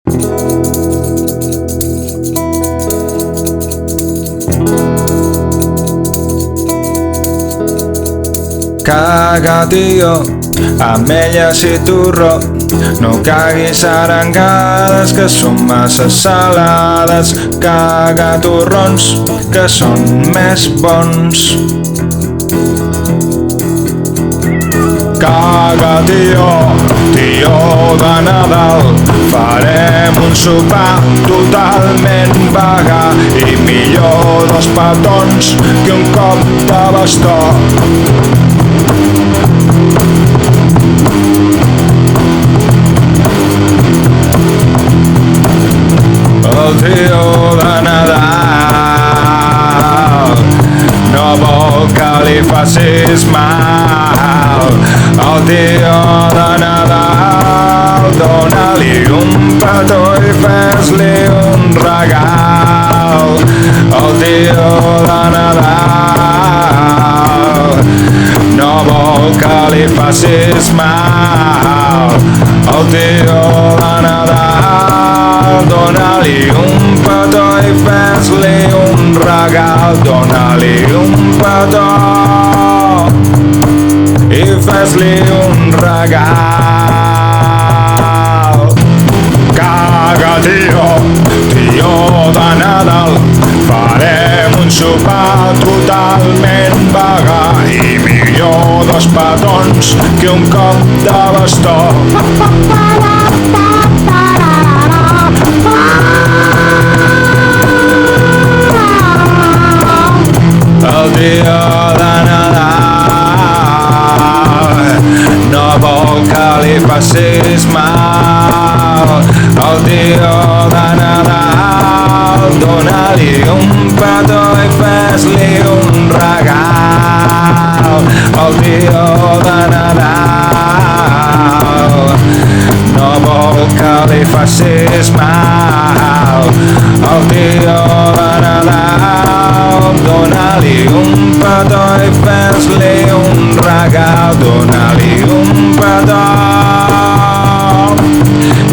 Caga, tio, ametlles i torró. No caguis arengades, que són massa salades. Caga torrons, que són més bons. Caga, tio de Nadal. Farem un sopar totalment vegà i millor dos petons que un cop de bastó. El tio de Nadal no vol que li facis mal. El tio de Nadal, dona-li un petó i fes-li un regal. El tio de Nadal no vol que li facis mal. El tio de Nadal, dona-li un petó i fes-li un regal. Dona-li un petó i fes-li un regal. Caga, tio de Nadal. Farem un sopar totalment vegà i millor dos petons que un cop de bastó. El tio de Nadal no vol que li facis mal. El tio de Nadal, dona-li un petó i fes-li un regal. El tio de Nadal no vol que li facis mal. El tio de Nadal, dona-li un petó i fes-li un regal. Dona-li un petó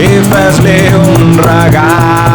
i fes-li un regal.